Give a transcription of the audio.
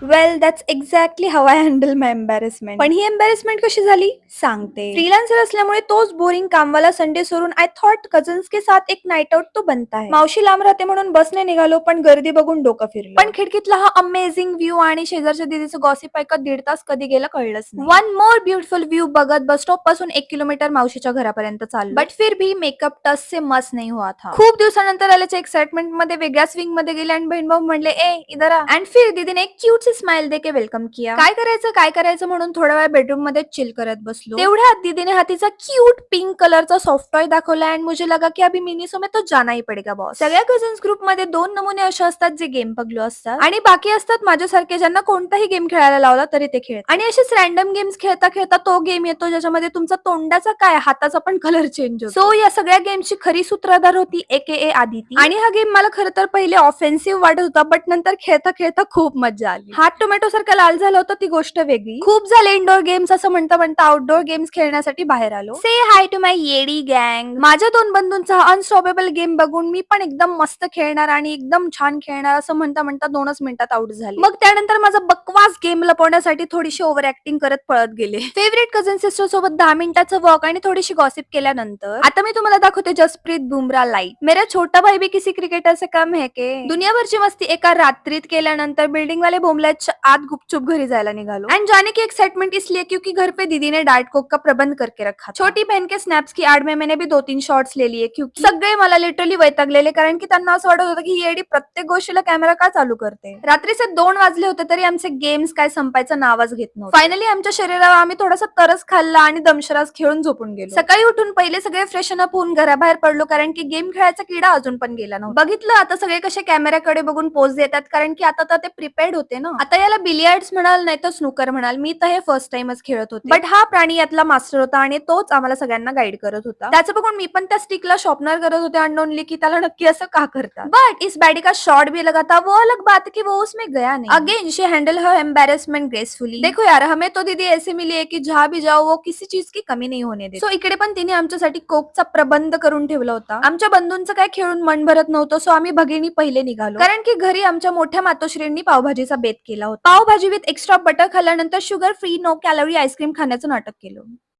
Well that's exactly how I handle my embarrassment. पण ही embarrassment कशी झाली सांगते. फ्रीलान्सर असल्यामुळे तोच बोरिंग कामवाला संडे सोडून आय थॉट कझन्स के साथ एक नाईट आउट तो बनता है. मावशी लांब राहते म्हणून बसने निघालो, पण गर्दी बघून डोकं फिरलं. पण खिडकीतला हा अमेझिंग व्ह्यू आणि शेजारच्या दीदीचं गॉसिप ऐकत 1.5 तास कधी गेलं कळलंच नाही. वन मोर ब्युटिफुल व्ह्यू बघत बस स्टॉप पासून 1 किलोमीटर मावशीच्या घरापर्यंत चाललो. बट फिर भी मेकअप टच से मस नहीं हुआ था. खूप दिवसानंतर आल्याच्या एक्साइटमेंट मध्ये वेगळ्या स्विंग मध्ये गेले आणि बहीण भाऊ म्हणले ए इधर आ. अँड फिर दीदीने एक क्यूट सी स्माइल देके वेलकम किया. काय करायचं म्हणून थोडा वेळ बेडरूम मध्ये चिल करत बसलो. तेवढ्यात दीदीने हातीचा क्यूट पिंक कलरचा सॉफ्ट टॉय दाखवला आणि मुझे लगा की अभी मिनीसो में तो जाना ही पडेगा बॉस. सगळ्या कझन्स ग्रुप मध्ये 2 नमुने असे असतात जे गेम पगलू असतात आणि बाकी असतात माझ्यासारखे ज्यांना कोणताही गेम खेळायला लावला तरी ते खेळतात. आणि असेच रॅन्डम गेम्स खेळता खेळता तो गेम येतो ज्याच्यामध्ये तुमचा तोंडाचा काय हाताचा पण कलर चेंज होतो. सो या सगळ्या गेमची खरी सूत्रधार होती AKA आदिती. आणि हा गेम मला खरं तर पहिले ऑफेन्सिव्ह वाटत होता, बट नंतर खेळता खेळता खूप मजा आली. हात टोमॅटो सारखा लाल झाला होता ती गोष्ट वेगळी. खूप झाले इंडोर गेम्स असं म्हणता म्हणता आउटडोर गेम्स खेळण्यासाठी बाहेर आलो. से हाय टू माय येडी गँग. माझ्या 2 बंधूंचा अनस्टॉपेबल गेम बघून मी पण एकदम मस्त खेळणार आणि एकदम छान खेळणार असं म्हणता म्हणता 2च मिनिटात आउट झाले. मग त्यानंतर माझा बकवास गेम लपवण्यासाठी थोडीशी ओव्हर ऍक्टिंग करत पळत गेले. फेवरेट कझन सिस्टर सोबत 10 मिनिटाचं वॉक आणि थोडीशी गॉसिप केल्यानंतर आता मी तुम्हाला दाखवते जसप्रीत बुमरा लाईट. मेरा छोटा भाई भी किसी क्रिकेटर से कम है के. दुनियाभरची मस्ती एका रात्रीत केल्यानंतर बिल्डिंग वाले बोंबल्याच्या आत गुपचुप घरी जायला निघालो. एंड जाने की एक्साइटमेंट इसलिए क्योंकि घर पे दीदी ने डाइट कोक का प्रबंध करके रखा. छोटी बहन के स्नॅप्स की आड़ में मैंने भी 2-3 शॉट्स ले लिए क्योंकि सगळे मला लिटरली वैतागलेले, कारण की त्यांना असं वाटत होतं की ही येडी प्रत्येक गोष्टीला कॅमेरा का चालू करते. रात्रीचे 2 वाजले होते तरी आमचे गेम्स काय संपायचं नावच घेत नव्हते. फायनली आमच्या शरीरावर आम्ही थोडासा तरस खाल्ला आणि दमशरास खेळून झोपून गेलो. सकाळी उठून पहिले सगळे फ्रेशन अप होऊन घराबाहेर पडलो, कारण की गेम खेळायचा किडा अजून पण गेला नव्हता. बघितलं आता सगळे कसे कॅमेऱ्याकडे बघून पोज देतात, कारण की आता तर ते प्रिपेअर्ड होते ना. आता याला बिलियर्ड्स म्हणाल नाही तर स्नूकर म्हणाल, मी तर हे फर्स्ट टाइमच खेळत होते. बट हा प्राणी यातला मास्टर होता आणि तोच आम्हाला सगळ्यांना गाईड करत होता. त्याचं बघून मी पण त्या स्टिकला शॉर्पनर करत होते अननोनली की त्याला नक्की असं का करतात. बट इस बैडी का शॉट भी लगा था, वो अलग बात है कि वो उसमें गया नहीं. अगेन शी हैंडल हर एम्बैरेसमेंट ग्रेसफुली. देखो यार हमें तो दीदी ऐसे मिली है की जहाँ भी जाओ वो किसी चीज की कमी नहीं होने देते. सो इकडे पण तिने आमच्यासाठी कोकचा प्रबंध करून ठेवला होता. आमच्या बंधूंचं काय खेळून मन भरत नव्हतं, सो आम्ही भगिनी पहिले निघालो, कारण की घरी आमच्या मोठ्या मातोश्रींनी पावभाजीचा बेत केला होता. पावभाजी विथ एक्स्ट्रा बटर खाल्ल्यानंतर sugar free no calorie ice cream खाण्याचं नाटक केलं.